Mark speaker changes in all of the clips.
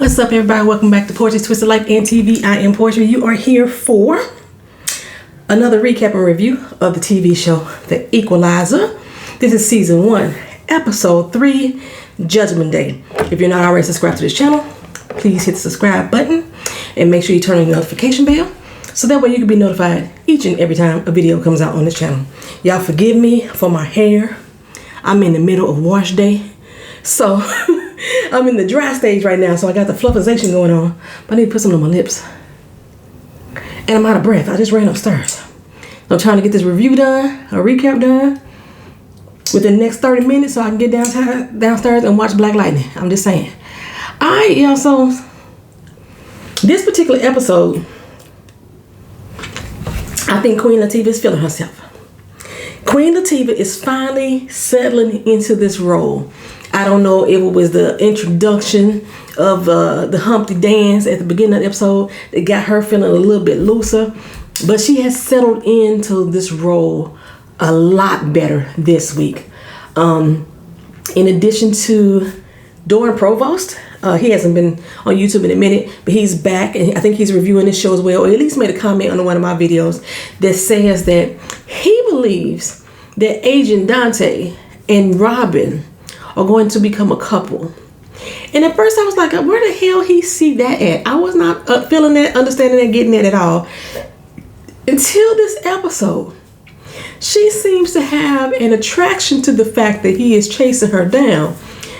Speaker 1: What's up, everybody? Welcome back to Portraits Twisted Life and TV. I am Portrait. You are here for another recap and review of the TV show, The Equalizer. This is season 1, episode 3, Judgment Day. If you're not already subscribed to this channel, please hit the subscribe button and make sure you turn on the notification bell so that way you can be notified each and every time a video comes out on this channel. Y'all forgive me for my hair. I'm in the middle of wash day, so I'm in the dry stage right now, so I got the fluffization going on, but I need to put some on my lips. And I'm out of breath. I just ran upstairs. I'm trying to get this review done, a recap done, within the next 30 minutes so I can get downstairs and watch Black Lightning. I'm just saying. Alright, y'all, so this particular episode, I think Queen Latifah is feeling herself. Queen Latifah is finally settling into this role. I don't know if it was the introduction of the Humpty dance at the beginning of the episode that got her feeling a little bit looser, but she has settled into this role a lot better this week. In addition to Doran Provost, he hasn't been on YouTube in a minute, but he's back, and I think he's reviewing this show as well, or at least made a comment on one of my videos that says that he believes that Agent Donte and Robyn are going to become a couple. And at first I was like, where the hell he see that at? I was not feeling that, understanding that, getting that at all until this episode. She seems to have an attraction to the fact that he is chasing her down.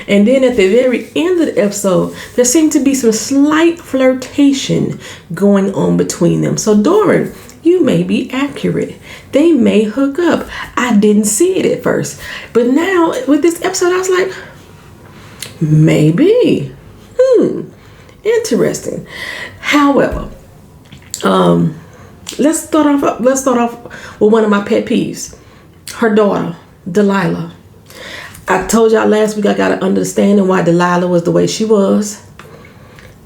Speaker 1: And then at the very end of the episode, there seemed to be some slight flirtation going on between them. So Doran, you may be accurate. They may hook up. I didn't see it at first. But now with this episode, I was like, maybe. Interesting. However, let's start off with one of my pet peeves. Her daughter, Delilah. I told y'all last week I got an understanding why Delilah was the way she was.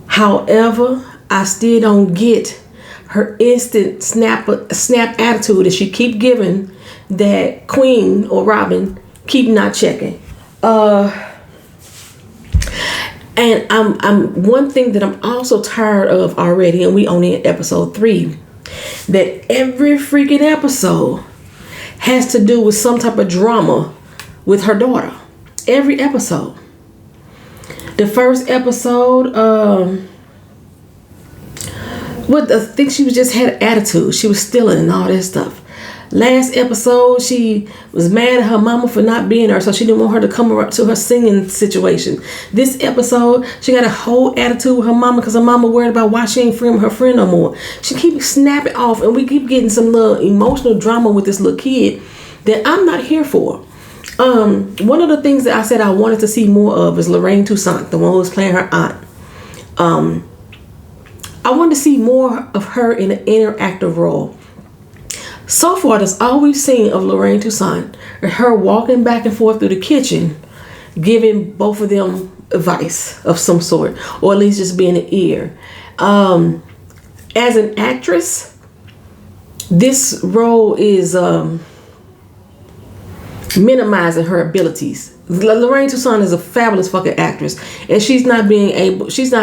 Speaker 1: However, I still don't get her instant snap attitude that she keep giving that Queen or Robyn keep not checking. And I'm one thing that I'm also tired of already, and we only in episode 3, that every freaking episode has to do with some type of drama with her daughter. Every episode. The first episode, I think she was just had an attitude. She was stealing and all that stuff. Last episode, she was mad at her mama for not being there, so she didn't want her to come up to her singing situation. This episode, she got a whole attitude with her mama because her mama worried about why she ain't friend with her friend no more. She keeps snapping off, and we keep getting some little emotional drama with this little kid that I'm not here for. One of the things that I said I wanted to see more of is Lorraine Toussaint, the one who was playing her aunt. I wanted to see more of her in an interactive role. So far, that's all we've seen of Lorraine Toussaint, her walking back and forth through the kitchen, giving both of them advice of some sort, or at least just being an ear. As an actress, this role is minimizing her abilities. Lorraine Toussaint is a fabulous fucking actress, and she's not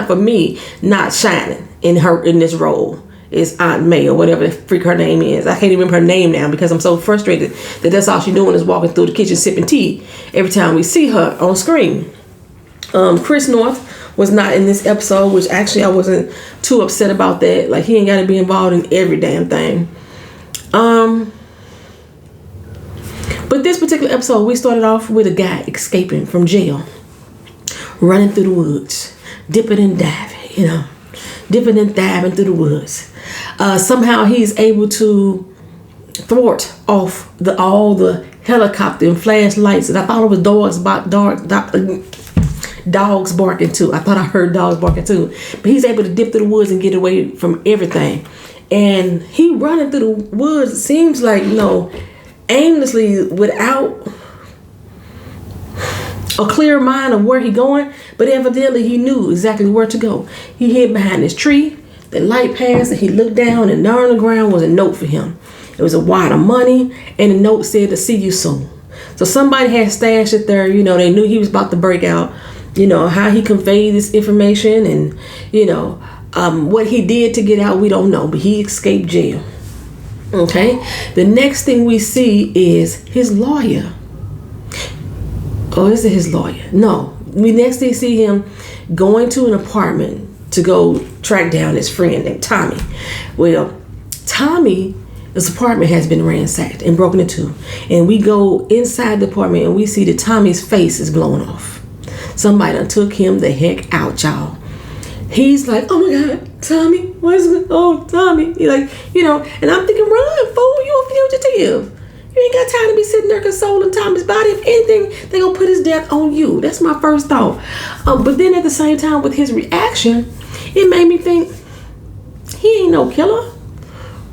Speaker 1: for me not shining in this role. Is Aunt May or whatever the freak her name is. I can't even remember her name now because I'm so frustrated that that's all she's doing is walking through the kitchen sipping tea every time we see her on screen. Chris North was not in this episode, which actually I wasn't too upset about that. Like, he ain't got to be involved in every damn thing. But this particular episode, we started off with a guy escaping from jail, running through the woods, dipping and diving, dipping and diving through the woods. Somehow he's able to thwart off all the helicopter and flashlights, and I thought it was dogs barking too. I thought I heard dogs barking too. But he's able to dip through the woods and get away from everything. And he running through the woods, it seems like, aimlessly without a clear mind of where he going, but evidently he knew exactly where to go. He hid behind this tree, the light passed, and he looked down, and there on the ground was a note for him. It was a wad of money, and the note said to see you soon. So somebody had stashed it there, they knew he was about to break out, how he conveyed this information, and what he did to get out, we don't know, but he escaped jail. Okay, the next thing we see is his lawyer. Oh, is it his lawyer? No, we next thing see him going to an apartment to go track down his friend named Tommy. Well, Tommy's apartment has been ransacked and broken into, and we go inside the apartment and we see that Tommy's face is blown off. Somebody done took him the heck out, y'all. He's like, oh my God, Tommy, what's going on? Oh, Tommy. He's like, and I'm thinking, run, fool, you a fugitive. You ain't got time to be sitting there consoling Tommy's body. If anything, they gonna put his death on you. That's my first thought. But then at the same time, with his reaction, it made me think, he ain't no killer.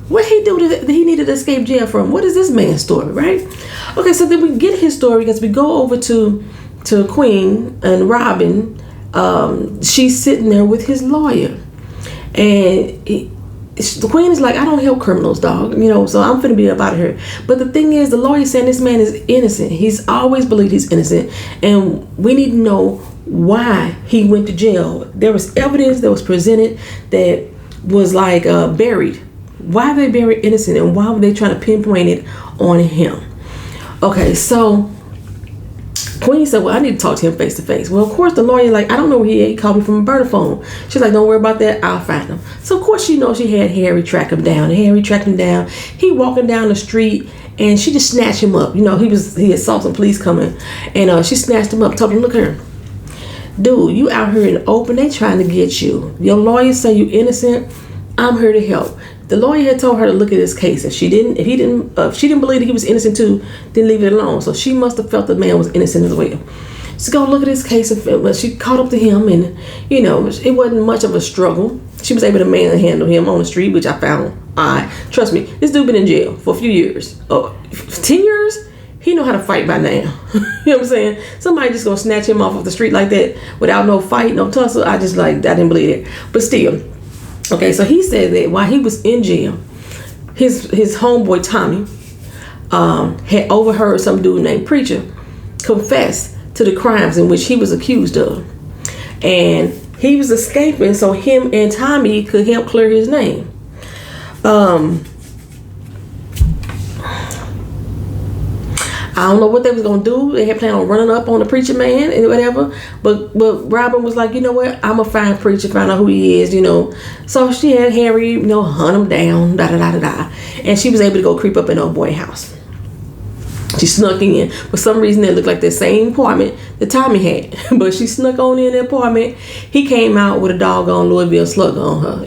Speaker 1: What he do that he needed to escape jail from? What is this man's story, right? Okay, so then we get his story because we go over to Queen and Robyn. She's sitting there with his lawyer, and the Queen is like, I don't help criminals, dog, so I'm finna be up out of here. But the thing is, the lawyer saying this man is innocent. He's always believed he's innocent, and we need to know why he went to jail. There was evidence that was presented that was like buried. Why they buried innocent, and why were they trying to pinpoint it on him? Okay, so Queen said, well, I need to talk to him face to face. Well, of course, the lawyer, like, I don't know where he called me from a burner phone. She's like, don't worry about that. I'll find him. So, of course, she knows she had Harry track him down. Harry tracked him down. He walking down the street, and she just snatched him up. He had saw some police coming, and she snatched him up, told him, look here. Dude, you out here in the open. They trying to get you. Your lawyer say you innocent. I'm here to help. The lawyer had told her to look at his case. If she didn't believe that he was innocent too, then leave it alone. So she must have felt the man was innocent as well. So go look at his case, and she caught up to him, and it wasn't much of a struggle. She was able to manhandle him on the street, which I found odd. Trust me, this dude been in jail for a few years. 10 years? He know how to fight by now. You know what I'm saying? Somebody just gonna snatch him off of the street like that without no fight, no tussle. I didn't believe it. But still. Okay, so he said that while he was in jail, his homeboy Tommy had overheard some dude named Preacher confess to the crimes in which he was accused of. And he was escaping so him and Tommy could help clear his name. I don't know what they was gonna do. They had planned on running up on the Preacher man and whatever. But Robyn was like, you know what? I'm gonna find Preacher, find out who he is, So she had Harry, hunt him down, and she was able to go creep up in old boy's house. She snuck in. For some reason, it looked like the same apartment that Tommy had. But she snuck on in the apartment. He came out with a doggone Louisville Slugger on her.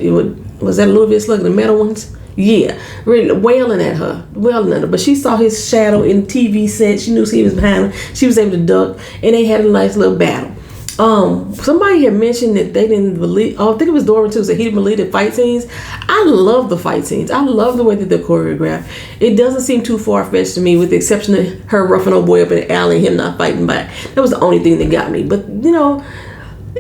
Speaker 1: Was that a Louisville Slugger, the metal ones? Yeah, really wailing at her. But she saw his shadow in the TV set. She knew he was behind her. She was able to duck, and they had a nice little battle. Somebody had mentioned that they didn't believe. I think it was Dora too. Said he didn't believe the fight scenes. I love the fight scenes. I love the way that they're choreographed. It doesn't seem too far fetched to me, with the exception of her roughing old boy up in the alley and him not fighting back. That was the only thing that got me. But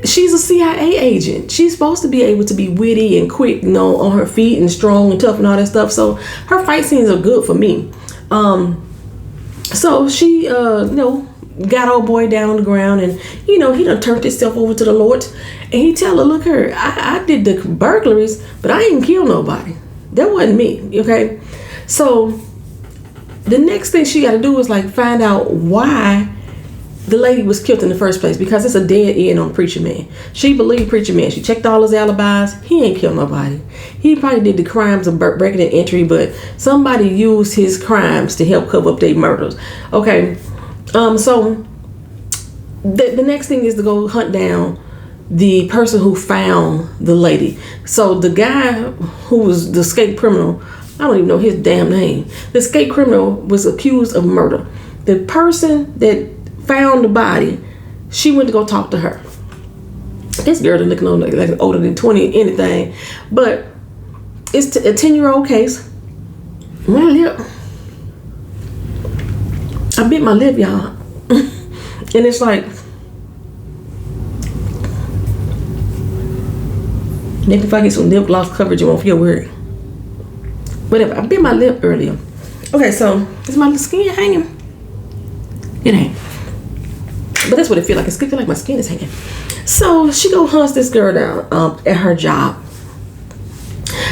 Speaker 1: she's a CIA agent. She's supposed to be able to be witty and quick, on her feet, and strong and tough and all that stuff. So her fight scenes are good for me. So she, got old boy down on the ground, and he done turned himself over to the Lord, and he tell her, look here, I did the burglaries, but I didn't kill nobody. That wasn't me. Okay, so the next thing she got to do is find out why the lady was killed in the first place, because it's a dead end on Preacher man. She believed Preacher man. She checked all his alibis. He ain't killed nobody. He probably did the crimes of breaking and entry, but somebody used his crimes to help cover up their murders. Okay, so the next thing is to go hunt down the person who found the lady. So the guy who was the escaped criminal, I don't even know his damn name. The escaped criminal was accused of murder. The person that found the body, she went to go talk to her. This girl looking on like older than 20 anything, but it's a 10-year-old case. My lip, I bit my lip, y'all. And it's like, maybe if I get some lip gloss coverage, you won't feel weird. Whatever, I bit my lip earlier. Okay, so is my skin hanging? It ain't. But that's what it feel like. It feel like my skin is hanging. So she go hunts this girl down at her job.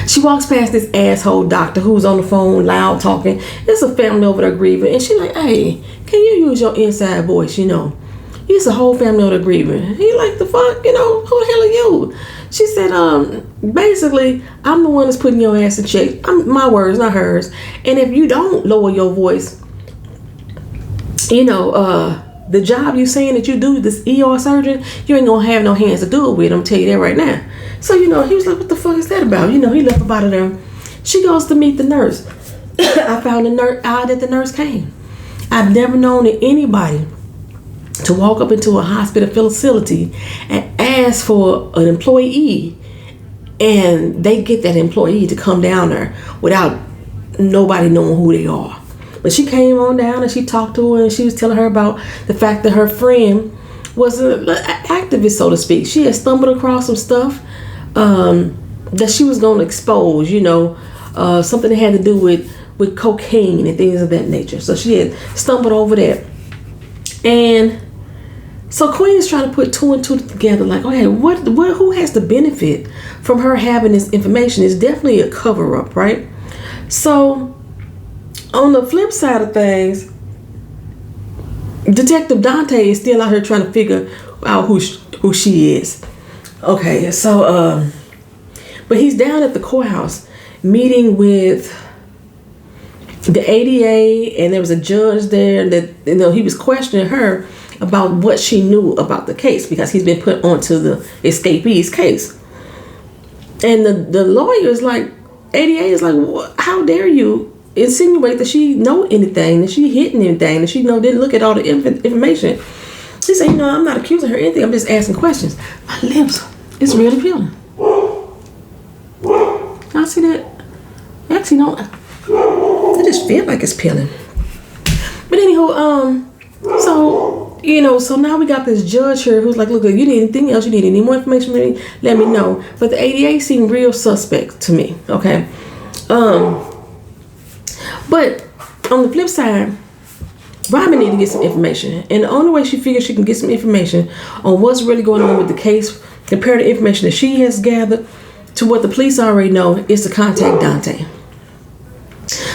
Speaker 1: She walks past this asshole doctor who's on the phone, loud talking. It's a family over there grieving, and she like, "Hey, can you use your inside voice? It's a whole family over there grieving." He like, "The fuck, who the hell are you?" She said, basically, I'm the one that's putting your ass in check. My words, not hers. And if you don't lower your voice, the job you saying that you do, this ER surgeon, you ain't gonna have no hands to do it with. I'm tell you that right now. So, he was like, what the fuck is that about? He left up out of there. She goes to meet the nurse. I found out that the nurse came. I've never known anybody to walk up into a hospital facility and ask for an employee, and they get that employee to come down there without nobody knowing who they are. But she came on down and she talked to her, and she was telling her about the fact that her friend was an activist, so to speak. She had stumbled across some stuff that she was going to expose, something that had to do with cocaine and things of that nature. So she had stumbled over that. And so Queen is trying to put two and two together, like, okay, who has the benefit from her having this information? It's definitely a cover-up, right? So on the flip side of things, Detective Donte is still out here trying to figure out who she is. Okay, so but he's down at the courthouse meeting with the ADA, and there was a judge there that he was questioning her about what she knew about the case, because he's been put onto the escapee's case. And the lawyer is like, ADA is like, how dare you insinuate that she know anything, that she hidden anything, that she didn't look at all the information. She said, I'm not accusing her of anything, I'm just asking questions. My lips, it's really peeling. Y'all see that? Actually, no, I just feel like it's peeling. But anywho, so now we got this judge here who's like, look, you need anything else? You need any more information? Let me know. But the ADA seemed real suspect to me. Okay. But on the flip side, Robyn needs to get some information. And the only way she figures she can get some information on what's really going on with the case, compare the information that she has gathered to what the police already know, is to contact Donte.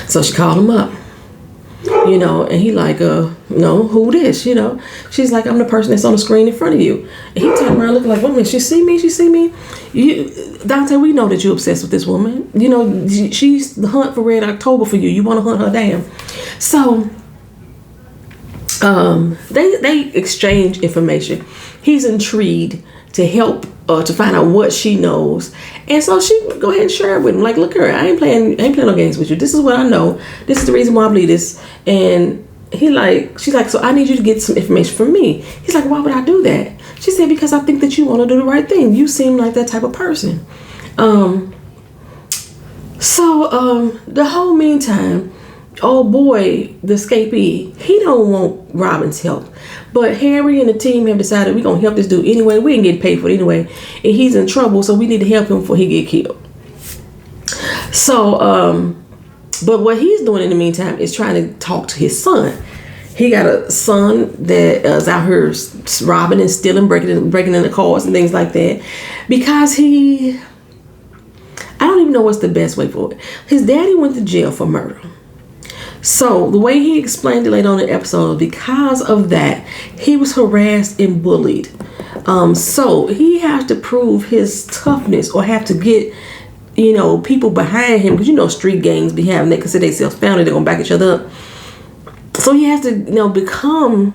Speaker 1: So she called him up. And he like, who this? She's like, I'm the person that's on the screen in front of you. And he turned around looking like, wait a minute, she see me? Donte, we know that you're obsessed with this woman. She's the hunt for Red October for you. You want to hunt her down. So they exchange information. He's intrigued to help to find out what she knows, and so she go ahead and share it with him. Like, look, her, I ain't playing no games with you. This is what I know. This is the reason why I believe this. And she's like, so I need you to get some information from me. He's like, why would I do that? She said, because I think that you want to do the right thing. You seem like that type of person. So the whole meantime, oh boy, the escapee, he don't want Robyn's help. But Harry and the team have decided we're going to help this dude anyway. We ain't getting paid for it anyway. And he's in trouble, so we need to help him before he get killed. So, but what he's doing in the meantime is trying to talk to his son. He got a son that is out here robbing and stealing, breaking into cars and things like that. Because I don't even know what's the best way for it. His daddy went to jail for murder. So the way he explained it later on in the episode, because of that, he was harassed and bullied. So he has to prove his toughness, or have to get, people behind him, because street gangs be having, they consider themselves family, they're gonna back each other up. So he has to, become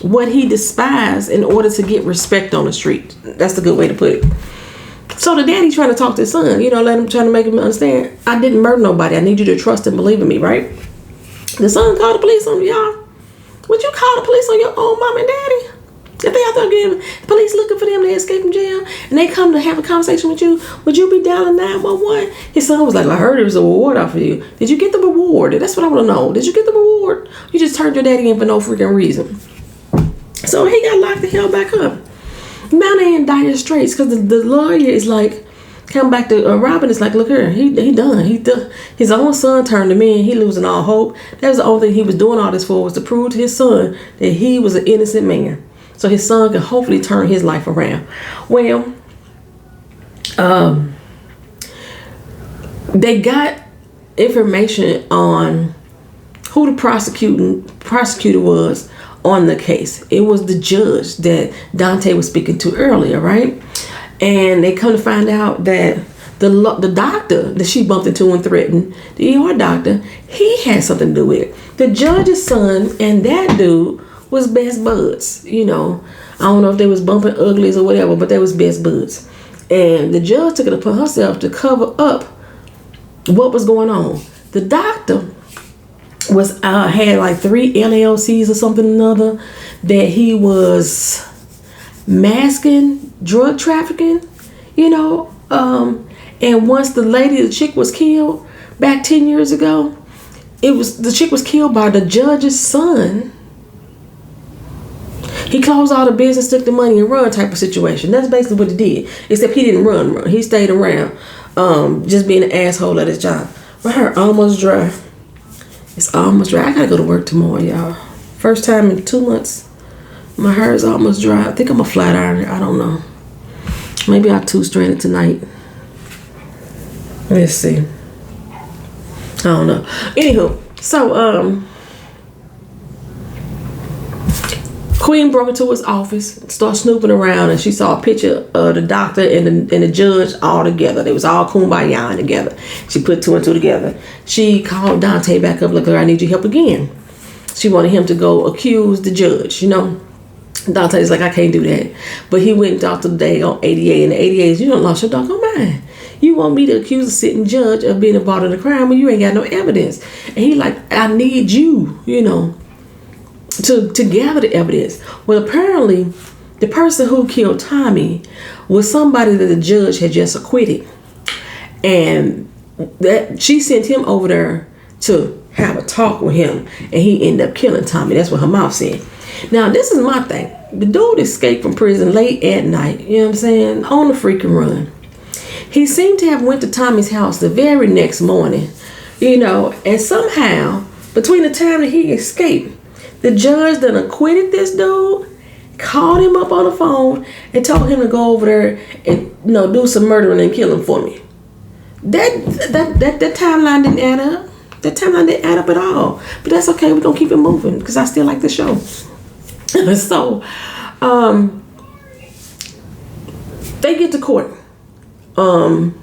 Speaker 1: what he despised in order to get respect on the street. That's the good way to put it. So the daddy trying to talk to his son, trying to make him understand, I didn't murder nobody. I need you to trust and believe in me, right? The son called the police on y'all. Would you call the police on your own mom and daddy? If they out there getting the police looking for them, they escape from jail, and they come to have a conversation with you, would you be dialing 911? His son was like, I heard there was a reward out for you. Did you get the reward? That's what I want to know. Did you get the reward? You just turned your daddy in for no freaking reason. So he got locked the hell back up. Now they in dire straits, because the lawyer is like, come back to Robyn is like, look here, he done. His own son turned him in. He losing all hope. That was the only thing he was doing all this for, was to prove to his son that he was an innocent man. so his son can hopefully turn his life around. Well, they got information on who the prosecutor was on the case. It was the judge that Donte was speaking to earlier, right? And they come to find out that the doctor that she bumped into and threatened, the ER doctor, he had something to do with it. The judge's son and that dude was best buds. You know, I don't know if they was bumping uglies or whatever, but they was best buds. And the judge took it upon herself to cover up what was going on. The doctor was had like 3 LLCs or something or another, that he was masking drug trafficking, you know. And once the chick was killed back 10 years ago, the chick was killed by the judge's son. He closed all the business, took the money and run type of situation. That's basically what he did. Except he didn't run. He stayed around, just being an asshole at his job. My hair almost dry. It's almost dry. I gotta go to work tomorrow, y'all. First time in 2 months. My hair is almost dry. I think I'm a flat ironer. I don't know. Maybe I'll 2-strand it tonight. Let's see. I don't know. Anywho, so Queen broke into his office, started snooping around, and she saw a picture of the doctor and the judge all together. They was all kumbaya together. She put 2 and 2 together. She called Donte back up, like, I need your help again. She wanted him to go accuse the judge, you know. Dante's like, I can't do that. But he went and talked to the day on 88, and the 88 is, you don't lost your doggone mind. You want me to accuse a sitting judge of being involved in a crime when you ain't got no evidence. And he like, I need you, you know, to gather the evidence. Well, apparently, the person who killed Tommy was somebody that the judge had just acquitted. And that she sent him over there to have a talk with him, and he ended up killing Tommy. That's what her mouth said. Now, this is my thing. The dude escaped from prison late at night, you know what I'm saying, on the freaking run. He seemed to have went to Tommy's house the very next morning, you know, and somehow, between the time that he escaped, the judge done acquitted this dude, called him up on the phone, and told him to go over there and, you know, do some murdering and kill him for me. That timeline didn't add up. That timeline didn't add up at all. But that's okay. We're going to keep it moving because I still like the show. So, they get to court. And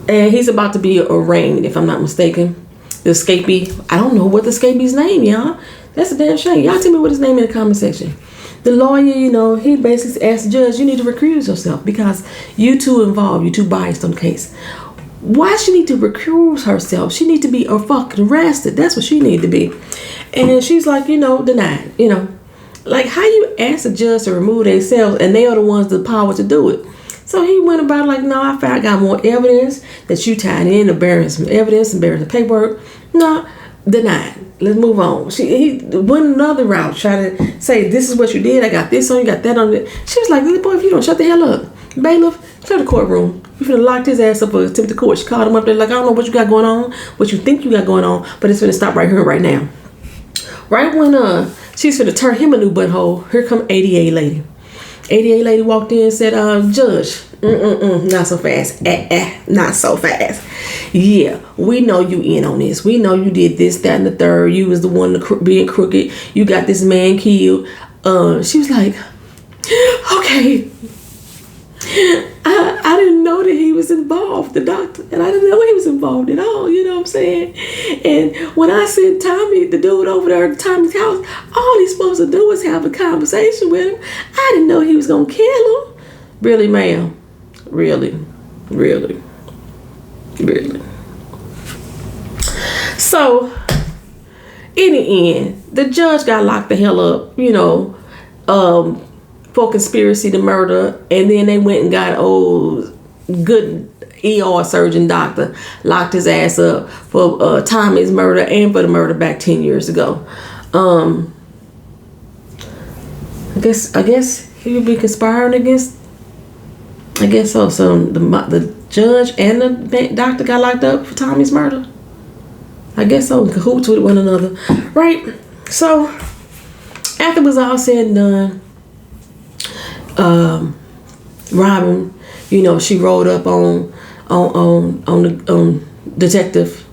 Speaker 1: he's about to be arraigned, if I'm not mistaken. The escapee, I don't know what the escapee's name, y'all. That's a damn shame. Y'all tell me what his name in the comment section. The lawyer, you know, he basically asked the judge, you need to recuse yourself because you two involved, you two biased on the case. Why she need to recuse herself? She need to be fucking arrested. That's what she need to be. And she's like, you know, denied. You know, like how you ask a judge to remove themselves and they are the ones with the power to do it. So he went about like, no, I got more evidence that you tied in, embarrassing evidence, embarrassing paperwork. No, denied. Let's move on. He went another route, trying to say, this is what you did. I got this on you, got that on it. She was like, boy, if you don't shut the hell up, bailiff, clear the courtroom. You finna locked his ass up for attempted court. She called him up there like, I don't know what you got going on, what you think you got going on, but it's finna stop right here, right now. Right when she's finna turn him a new butthole, here come 88 lady. 88 lady walked in and said, Judge, not so fast. Not so fast. Yeah, we know you in on this. We know you did this, that, and the third. You was the one being crooked. You got this man killed. She was like, okay. I didn't know that he was involved, the doctor, and I didn't know he was involved at all, you know what I'm saying? And when I sent Tommy, the dude over there at Tommy's house, all he's supposed to do is have a conversation with him. I didn't know he was going to kill him. Really, ma'am? Really? Really? Really? So, in the end, the judge got locked the hell up, you know, for conspiracy to murder, and then they went and got good ER surgeon doctor, locked his ass up for Tommy's murder and for the murder back 10 years ago. I guess he would be conspiring against. I guess so. So the judge and the doctor got locked up for Tommy's murder. I guess so. In cahoots with one another, right? So After it was all said and done, Robyn, you know, she rolled up on Detective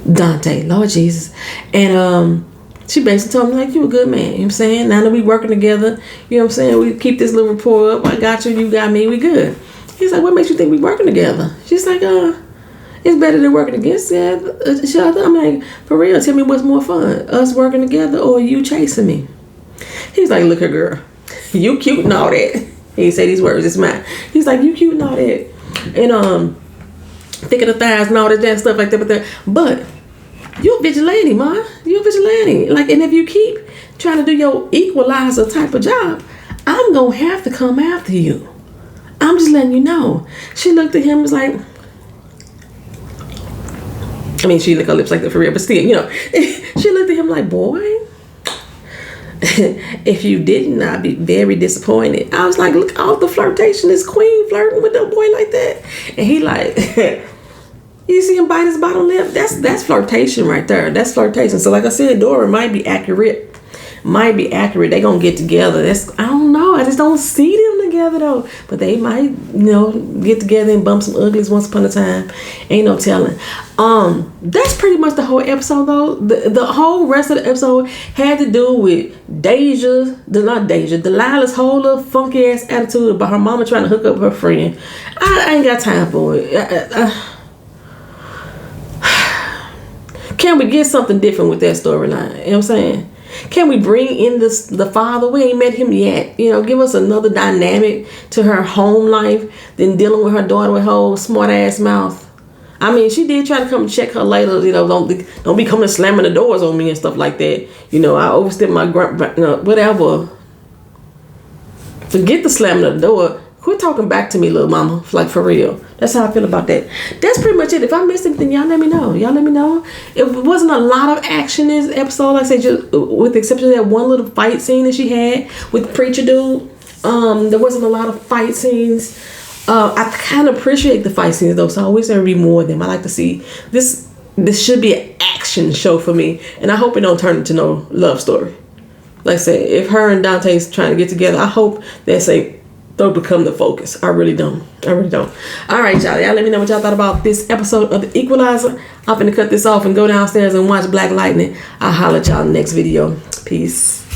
Speaker 1: Donte, Lord Jesus, and she basically told me, like, you a good man, you know what I'm saying? Now that we working together, you know what I'm saying, we keep this little rapport up. I got you, you got me, we good. He's like, what makes you think we working together? She's like, it's better than working against each other. I'm like, for real, tell me what's more fun, us working together or you chasing me? He's like, look here, girl, you cute and all that. He didn't say these words, it's mine. He's like, you cute and all that, and thick of the thighs and all that stuff like that, but you a vigilante, ma. You a vigilante. Like, and if you keep trying to do your equalizer type of job, I'm gonna have to come after you. I'm just letting you know. She looked at him and was like, I mean, she licked her lips like that for real, but still, you know, she looked at him like, boy, if you didn't, I'd be very disappointed. I was like, look, all the flirtation, this queen flirting with that boy like that. And he like, you see him bite his bottom lip? That's flirtation right there. That's flirtation. So like I said, Dora might be accurate. They gonna get together. I don't know. I just don't see them together though. But they might, you know, get together and bump some uglies once upon a time. Ain't no telling. That's pretty much the whole episode though. The whole rest of the episode had to do with Delilah's whole little funky ass attitude about her mama trying to hook up her friend. I ain't got time for it. Can we get something different with that storyline? You know what I'm saying? Can we bring in the father? We ain't met him yet. You know, give us another dynamic to her home life than dealing with her daughter with her whole smart ass mouth. I mean, she did try to come check her later. You know, don't be coming slamming the doors on me and stuff like that. You know, I overstepped my whatever. Forget the slamming of the door. Quit talking back to me, little mama. Like, for real. That's how I feel about that. That's pretty much it. If I missed anything, y'all let me know. It wasn't a lot of action in this episode. Like I said, just with the exception of that one little fight scene that she had with the preacher dude. There wasn't a lot of fight scenes. I kind of appreciate the fight scenes, though. So I wish there would be more of them. I like to see this. This should be an action show for me. And I hope it don't turn into no love story. Like I said, if her and Dante's trying to get together, I hope they'll become the focus. I really don't. All right, y'all let me know what y'all thought about this episode of The Equalizer. I'm finna cut this off and go downstairs and watch Black Lightning. I'll holler at y'all in the next video. Peace.